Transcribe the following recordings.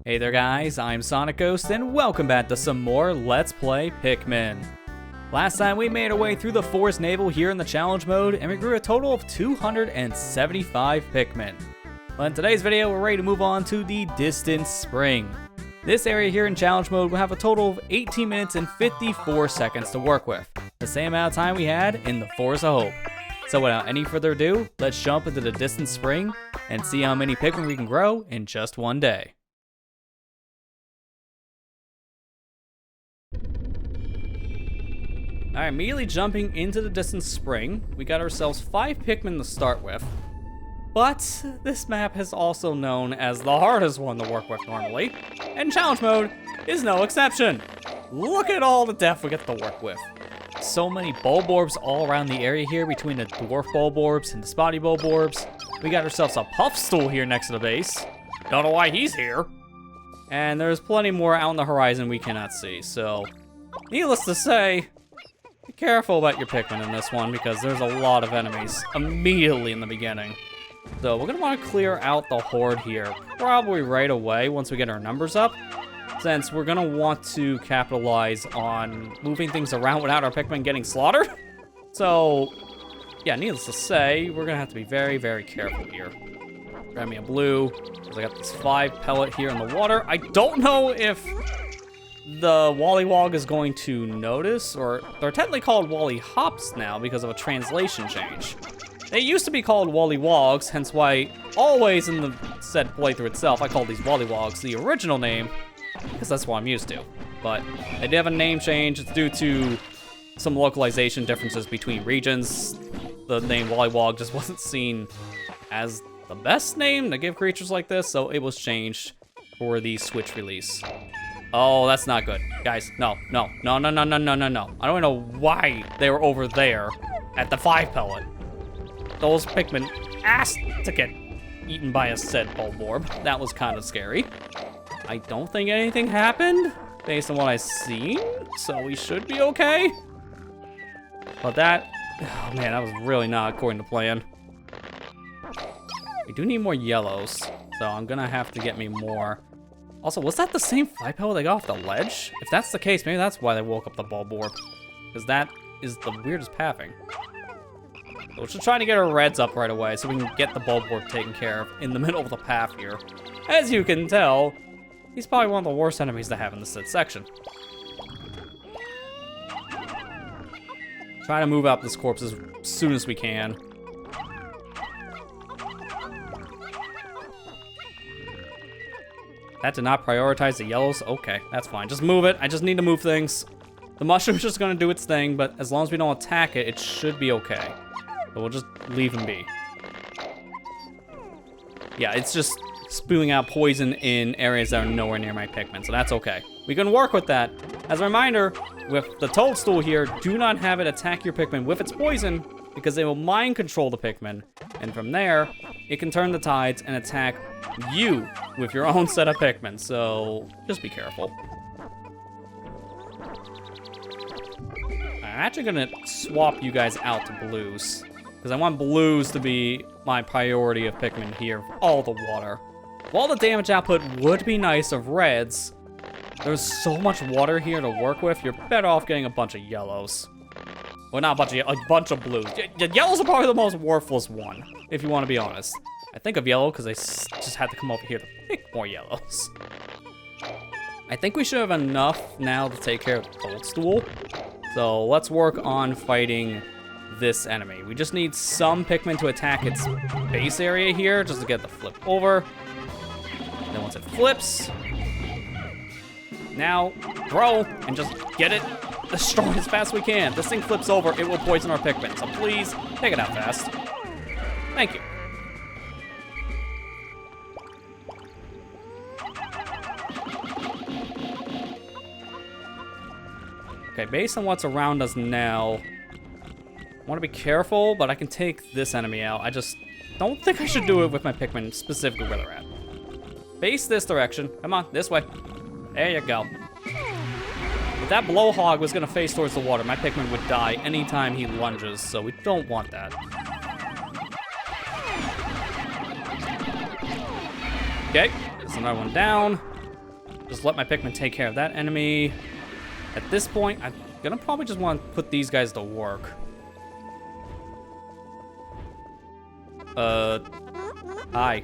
Hey there guys, I'm SonicGhost and welcome back to some more Let's Play Pikmin. Last time we made our way through the forest navel here in the challenge mode and we grew a total of 275 Pikmin. Well, in today's video we're ready to move on to the distant spring. This area here in challenge mode will have a total of 18 minutes and 54 seconds to work with. The same amount of time we had in the Forest of Hope. So without any further ado, let's jump into the distant spring and see how many Pikmin we can grow in just one day. Alright, immediately jumping into the distant spring, we got ourselves 5 Pikmin to start with. But this map is also known as the hardest one to work with normally, and challenge mode is no exception. Look at all the depth we get to work with. So many Bulborbs all around the area here between the Dwarf Bulborbs and the Spotty Bulborbs. We got ourselves a Puffstool here next to the base. Don't know why he's here. And there's plenty more out on the horizon we cannot see, so needless to say, be careful about your Pikmin in this one because there's a lot of enemies immediately in the beginning. So we're gonna want to clear out the horde here probably right away once we get our numbers up, since we're gonna want to capitalize on moving things around without our Pikmin getting slaughtered. So yeah, needless to say, we're gonna have to be very, very careful here. Grab me a blue, because I got this 5 pellet here in the water. I don't know if the Wollywog is going to notice, or they're technically called Wally Hops now because of a translation change. They used to be called Wollywogs, hence why always in the said playthrough itself I call these Wollywogs the original name, because that's what I'm used to. But they did have a name change. It's due to some localization differences between regions. The name Wollywog just wasn't seen as the best name to give creatures like this, so it was changed for the Switch release. Oh, that's not good. Guys, no. I don't know why they were over there at the 5 pellet. Those Pikmin asked to get eaten by a said Bulborb. That was kind of scary. I don't think anything happened based on what I've seen, so we should be okay. But that, oh man, that was really not according to plan. We do need more yellows, so I'm gonna have to get me more. Also, was that the same 5 pellet they got off the ledge? If that's the case, maybe that's why they woke up the Bulborb. Because that is the weirdest pathing. So we're just trying to get our reds up right away so we can get the Bulborb taken care of in the middle of the path here. As you can tell, he's probably one of the worst enemies to have in this section. Try to move out this corpse as soon as we can. That did not prioritize the yellows. Okay, that's fine. Just move it. I just need to move things. The mushroom's just gonna do its thing, but as long as we don't attack it, it should be okay. So we'll just leave him be. Yeah, it's just spewing out poison in areas that are nowhere near my Pikmin, so that's okay. We can work with that. As a reminder, with the Toadstool here, do not have it attack your Pikmin with its poison, because they will mind control the Pikmin, and from there, it can turn the tides and attack you with your own set of Pikmin, so just be careful. I'm actually gonna swap you guys out to blues, because I want blues to be my priority of Pikmin here, all the water. While the damage output would be nice of reds, there's so much water here to work with, you're better off getting a bunch of yellows. Well, not a bunch of blues. Yellows are probably the most worthless one, if you want to be honest. I think of yellow because I just had to come over here to pick more yellows. I think we should have enough now to take care of the Toadstool. So let's work on fighting this enemy. We just need some Pikmin to attack its base area here, just to get the flip over. Then once it flips, now throw and just get it destroyed as fast as we can. This thing flips over, it will poison our Pikmin, so please take it out fast. Thank you. Okay, based on what's around us now, I want to be careful, but I can take this enemy out. I just don't think I should do it with my Pikmin, specifically where they're at. Face this direction. Come on, this way. There you go. If that Blowhog was gonna face towards the water, my Pikmin would die anytime he lunges, so we don't want that. Okay, there's another one down. Just let my Pikmin take care of that enemy. At this point, I'm gonna probably just want to put these guys to work. Hi.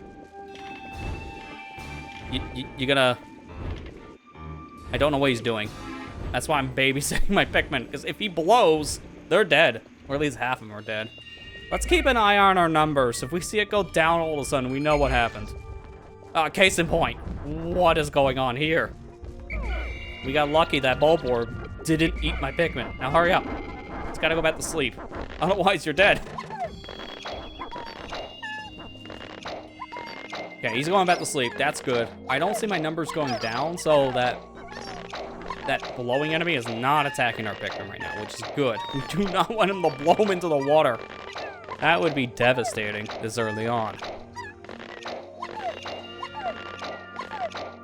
You gonna... I don't know what he's doing. That's why I'm babysitting my Pikmin, because if he blows, they're dead. Or at least half of them are dead. Let's keep an eye on our numbers. If we see it go down all of a sudden, we know what happened. Case in point. What is going on here? We got lucky that Bulborb didn't eat my Pikmin. Now hurry up. It's gotta go back to sleep. Otherwise, you're dead. Okay, he's going back to sleep. That's good. I don't see my numbers going down, so that blowing enemy is not attacking our Pikmin right now, which is good. We do not want him to blow him into the water. That would be devastating this early on.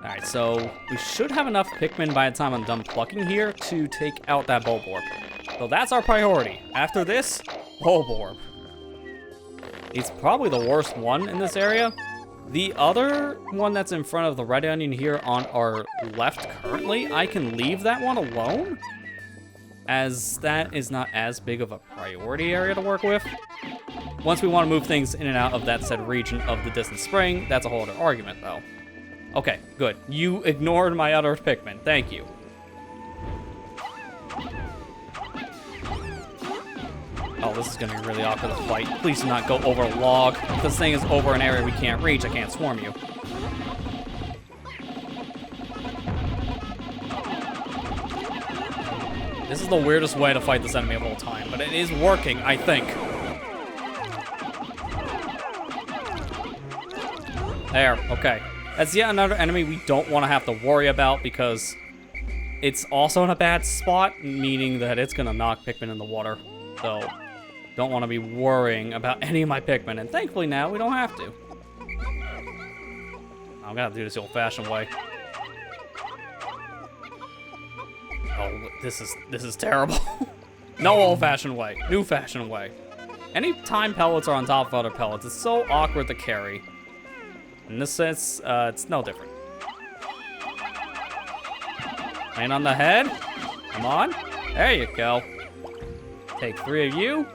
Alright, so we should have enough Pikmin by the time I'm done plucking here to take out that Bulborb. So that's our priority. After this, Bulborb. He's probably the worst one in this area. The other one that's in front of the red onion here on our left currently, I can leave that one alone, as that is not as big of a priority area to work with. Once we want to move things in and out of that said region of the distant spring, that's a whole other argument though. Okay, good. You ignored my other Pikmin. Thank you. Oh, this is gonna be really awkward to fight. Please do not go over a log. If this thing is over an area we can't reach, I can't swarm you. This is the weirdest way to fight this enemy of all time, but it is working, I think. There, okay. That's yet another enemy we don't want to have to worry about because it's also in a bad spot, meaning that it's gonna knock Pikmin in the water. So, don't want to be worrying about any of my Pikmin, and thankfully now we don't have to. I'm gonna have to do this the old-fashioned way. Oh, this is terrible. No old-fashioned way, new-fashioned way. Anytime pellets are on top of other pellets, it's so awkward to carry. In this sense, it's no different. Land on the head. Come on. There you go. Take 3 of you.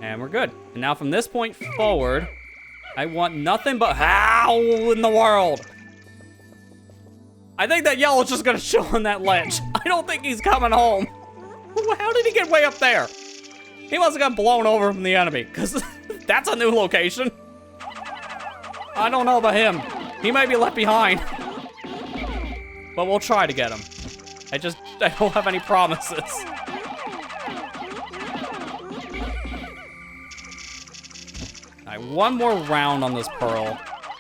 And we're good. And now from this point forward, I want nothing but how in the world? I think that yellow's just gonna chill on that ledge. I don't think he's coming home. How did he get way up there? He must have got blown over from the enemy, because that's a new location. I don't know about him. He might be left behind. But we'll try to get him. I don't have any promises. Alright, one more round on this pearl.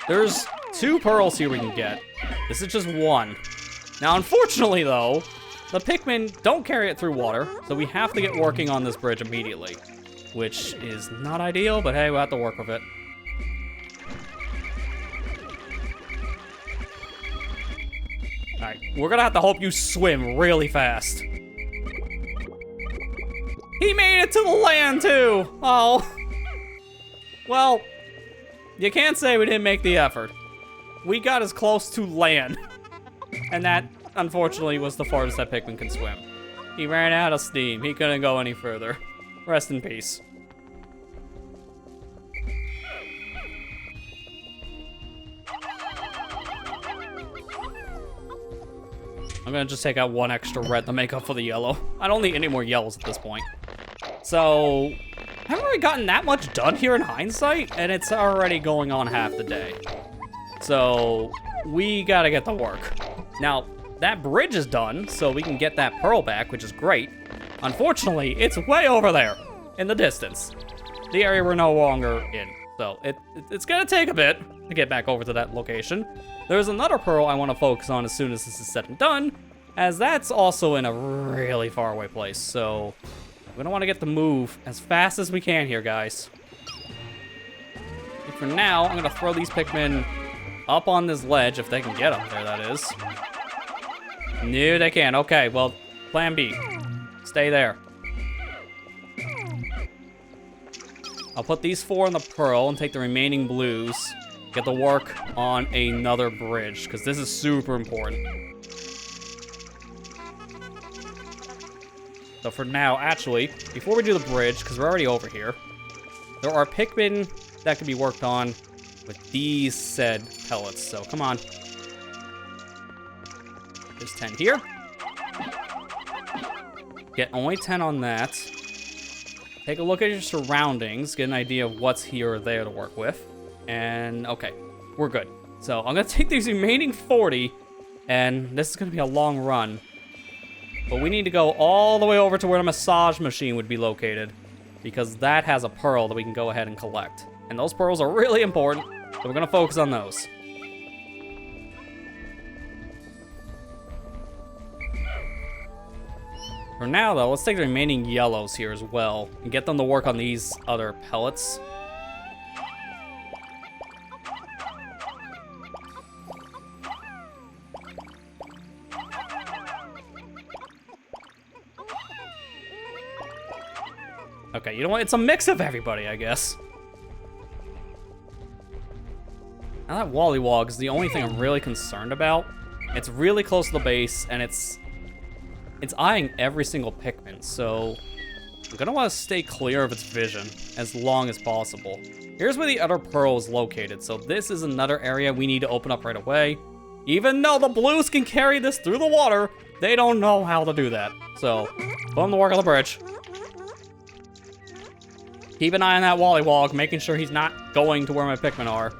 There's 2 pearls here we can get. This is just 1. Now, unfortunately, though, the Pikmin don't carry it through water, so we have to get working on this bridge immediately. Which is not ideal, but hey, we'll have to work with it. Alright, we're gonna have to hope you swim really fast. He made it to the land, too! Oh. Well, you can't say we didn't make the effort. We got as close to land. And that, unfortunately, was the farthest that Pikmin can swim. He ran out of steam. He couldn't go any further. Rest in peace. I'm gonna just take out 1 extra red to make up for the yellow. I don't need any more yellows at this point. So, I haven't really gotten that much done here in hindsight, and it's already going on half the day. So, we gotta get to work. Now, that bridge is done, so we can get that pearl back, which is great. Unfortunately, it's way over there, in the distance. The area we're no longer in. So, it's gonna take a bit to get back over to that location. There's another pearl I want to focus on as soon as this is said and done, as that's also in a really far away place, so we're gonna want to get the move as fast as we can here, guys. And for now, I'm gonna throw these Pikmin up on this ledge, if they can get up there, that is. No, they can't. Okay, well, plan B. Stay there. I'll put these 4 in the pearl and take the remaining blues. get to work on another bridge, because this is super important. So for now, actually, before we do the bridge, because we're already over here, there are Pikmin that can be worked on with these said pellets. So come on. There's 10 here. Get only 10 on that. Take a look at your surroundings, get an idea of what's here or there to work with. And okay, we're good. So I'm gonna take these remaining 40, and this is gonna be a long run. But we need to go all the way over to where the massage machine would be located, because that has a pearl that we can go ahead and collect. And those pearls are really important, so we're gonna focus on those. For now, though, let's take the remaining yellows here as well and get them to work on these other pellets. Okay, you know what? It's a mix of everybody, I guess. Now that Wollywog is the only thing I'm really concerned about. It's really close to the base, and it's eyeing every single Pikmin, so I'm gonna want to stay clear of its vision as long as possible. Here's where the other pearl is located, so this is another area we need to open up right away. Even though the blues can carry this through the water, they don't know how to do that. So, put them to work on the bridge. Keep an eye on that Wollywog, making sure he's not going to where my Pikmin are.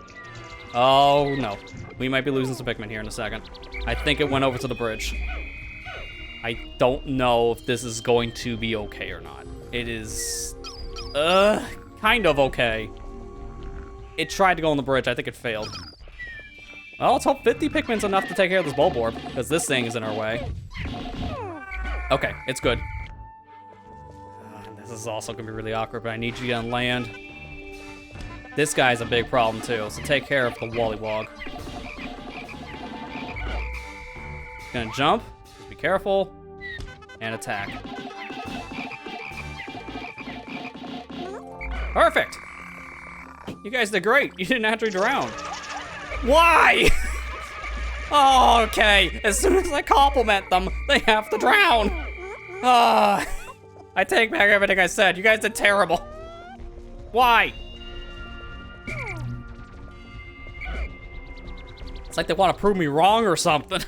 Oh, no. We might be losing some Pikmin here in a second. I think it went over to the bridge. I don't know if this is going to be okay or not. It is, kind of okay. It tried to go on the bridge. I think it failed. Well, let's hope 50 Pikmin's enough to take care of this Bulborb, because this thing is in our way. Okay, it's good. This is also gonna be really awkward, but I need you to get on land. This guy's a big problem too, so take care of the Wollywog. Gonna jump, just be careful, and attack. Perfect! You guys did great, you didn't actually drown. Why? Oh, okay, as soon as I compliment them, they have to drown. I take back everything I said. You guys did terrible. Why? It's like they want to prove me wrong or something.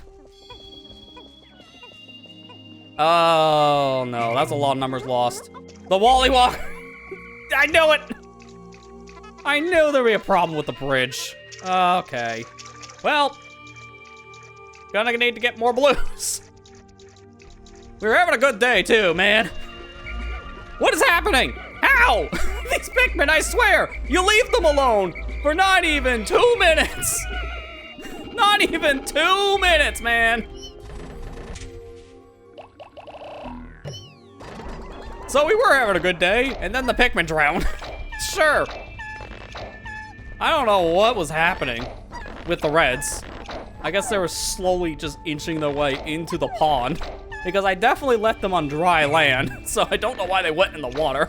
Oh, no. That's a lot of numbers lost. The Wollywog. I knew it. I knew there'd be a problem with the bridge. Okay. Well, gonna need to get more blues. We were having a good day, too, man. What is happening? How? These Pikmin, I swear, you leave them alone for not even 2 minutes. Not even 2 minutes, man. So we were having a good day, and then the Pikmin drowned. Sure. I don't know what was happening with the Reds. I guess they were slowly just inching their way into the pond, because I definitely left them on dry land, so I don't know why they went in the water.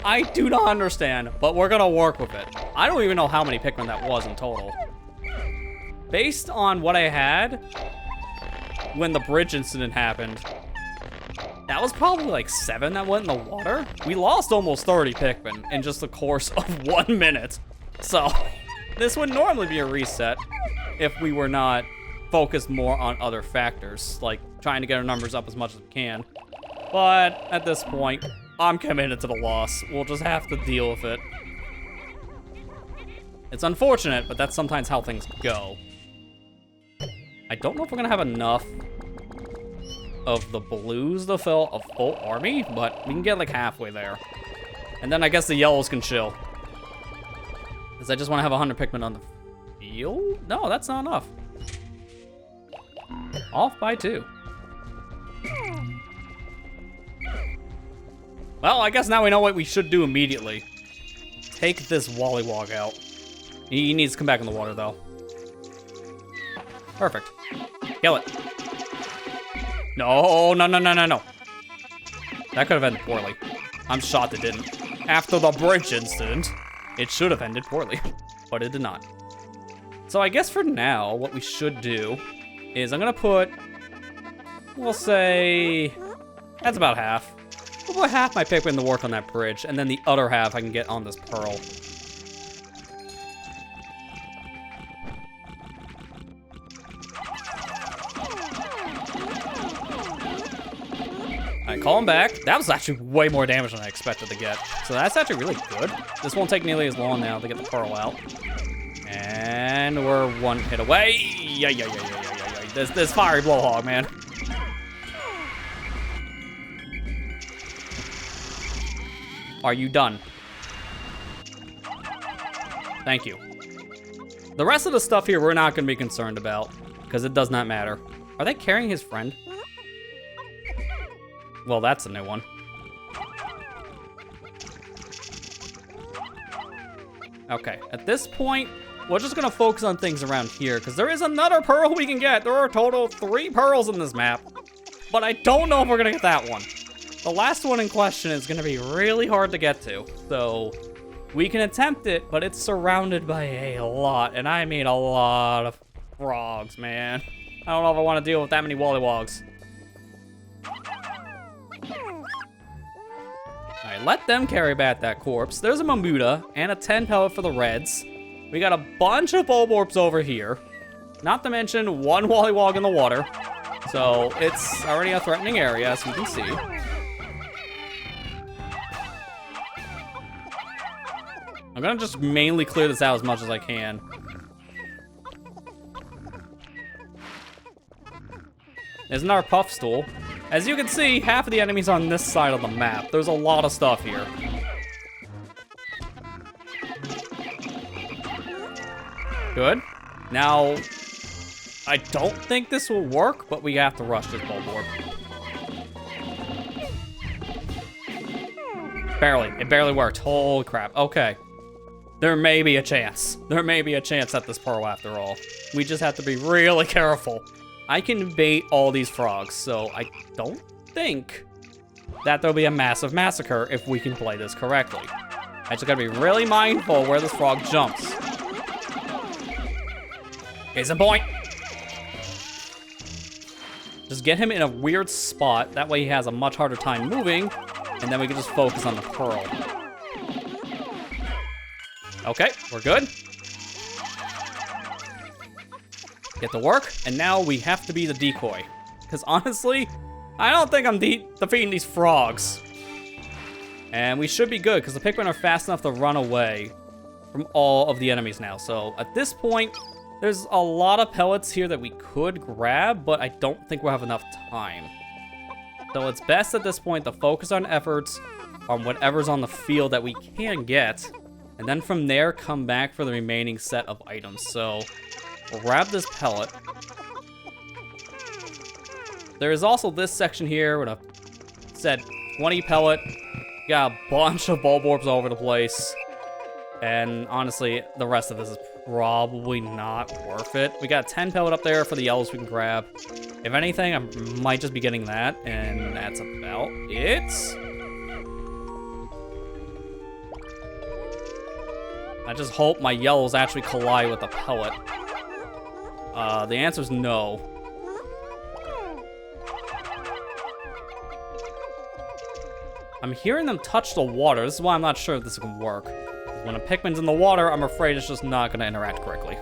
I do not understand, but we're gonna work with it. I don't even know how many Pikmin that was in total. Based on what I had when the bridge incident happened, that was probably like 7 that went in the water. We lost almost 30 Pikmin in just the course of 1 minute. So, this would normally be a reset if we were not focused more on other factors, like trying to get our numbers up as much as we can. But at this point, I'm committed to the loss. We'll just have to deal with it. It's unfortunate, but that's sometimes how things go. I don't know if we're gonna have enough of the blues to fill a full army, but we can get like halfway there. And then I guess the yellows can chill. Because I just want to have 100 Pikmin on the field? No, that's not enough. Off by 2. Well, I guess now we know what we should do immediately. Take this Wollywog out. He needs to come back in the water, though. Perfect. Kill it. No, no, no, no, no, no. That could have ended poorly. I'm shocked it didn't. After the bridge incident, it should have ended poorly, but it did not. So I guess for now, what we should do is I'm gonna put, we'll say, that's about half. We'll put half my Pikmin to work on that bridge, and then the other half I can get on this pearl. Alright, call him back. That was actually way more damage than I expected to get. So that's actually really good. This won't take nearly as long now to get the pearl out. And we're one hit away. Yeah. This fiery blowhog, man. Are you done? Thank you. The rest of the stuff here we're not going to be concerned about, because it does not matter. Are they carrying his friend? Well, that's a new one. Okay, at this point, we're just gonna focus on things around here, because there is another pearl we can get. There are a total of 3 pearls in this map, but I don't know if we're gonna get that one. The last one in question is gonna be really hard to get to, so we can attempt it, but it's surrounded by a lot, and I mean a lot of frogs, man. I don't know if I want to deal with that many wollywogs. Alright, let them carry back that corpse. There's a Mamuda and a 10 pellet for the reds. We got a bunch of Bulborbs over here. Not to mention 1 Wollywog in the water. So it's already a threatening area, as you can see. I'm gonna just mainly clear this out as much as I can. There's another puff stool. As you can see, half of the enemies on this side of the map. There's a lot of stuff here. Good. Now, I don't think this will work, but we have to rush this Bulborb. Barely. It barely worked. Holy crap. Okay. There may be a chance. There may be a chance at this pearl after all. We just have to be really careful. I can bait all these frogs, so I don't think that there'll be a massive massacre if we can play this correctly. I just gotta be really mindful where this frog jumps. Case in point. Just get him in a weird spot. That way he has a much harder time moving, and then we can just focus on the pearl. Okay, we're good. Get to work, and now we have to be the decoy. Because honestly, I don't think I'm defeating these frogs. And we should be good, because the Pikmin are fast enough to run away from all of the enemies now. So at this point, there's a lot of pellets here that we could grab, but I don't think we'll have enough time. So it's best at this point to focus our efforts on whatever's on the field that we can get, and then from there, come back for the remaining set of items. So we'll grab this pellet. There is also this section here with a said 20 pellet. Got a bunch of Bulborbs all over the place. And honestly, the rest of this is probably not worth it. We got 10 pellet up there for the yellows we can grab. If anything, I might just be getting that, and that's about it. I just hope my yellows actually collide with the pellet. The answer is no. I'm hearing them touch the water. This is why I'm not sure if this can work. When a Pikmin's in the water, I'm afraid it's just not going to interact correctly.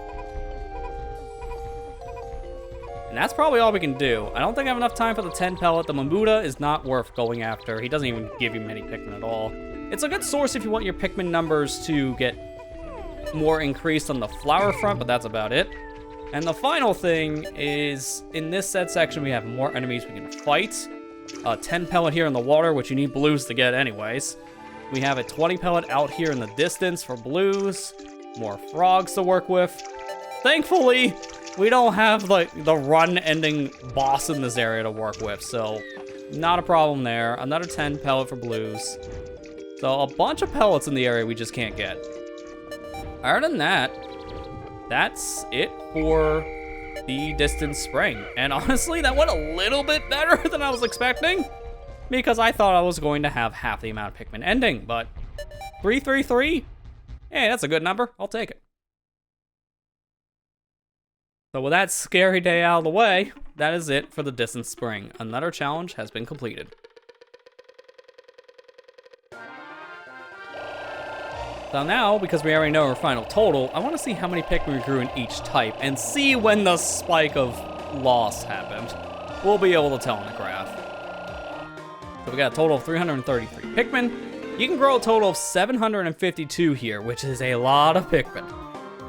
And that's probably all we can do. I don't think I have enough time for the 10 pellet. The Mamuda is not worth going after. He doesn't even give you many Pikmin at all. It's a good source if you want your Pikmin numbers to get more increased on the flower front, but that's about it. And the final thing is, in this set section, we have more enemies we can fight. 10 pellet here in the water, which you need blues to get anyways. We have a 20 pellet out here in the distance for blues. More frogs to work with. Thankfully, we don't have like the run-ending boss in this area to work with, so not a problem there. Another 10 pellet for blues. So a bunch of pellets in the area we just can't get. Other than that, that's it for the Distant Spring. And honestly, that went a little bit better than I was expecting, because I thought I was going to have half the amount of Pikmin ending, but 333? Hey, that's a good number. I'll take it. So with that scary day out of the way, that is it for the Distant Spring. Another challenge has been completed. So now, because we already know our final total, I want to see how many Pikmin we grew in each type and see when the spike of loss happened. We'll be able to tell in the graph. So we got a total of 333 Pikmin. You can grow a total of 752 here, which is a lot of Pikmin.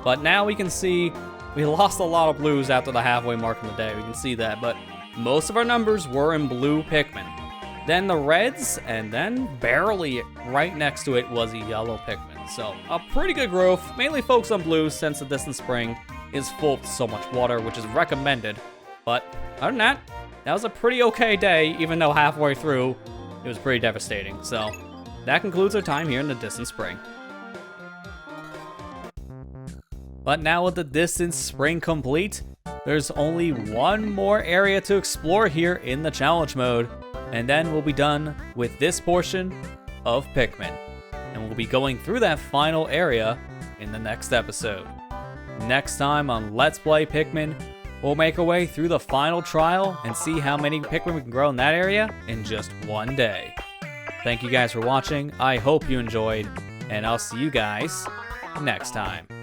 But now we can see we lost a lot of blues after the halfway mark in the day. We can see that, but most of our numbers were in blue Pikmin. Then the reds, and then barely right next to it was a yellow Pikmin. So a pretty good growth, mainly focused on blues since the Distant Spring is full of so much water, which is recommended. But other than that, that was a pretty okay day, even though halfway through it was pretty devastating. So that concludes our time here in the Distant Spring. But now with the Distant Spring complete, there's only one more area to explore here in the challenge mode, and then we'll be done with this portion of Pikmin. And we'll be going through that final area in the next episode. Next time on Let's Play Pikmin, we'll make our way through the final trial and see how many Pikmin we can grow in that area in just one day. Thank you guys for watching, I hope you enjoyed, and I'll see you guys next time.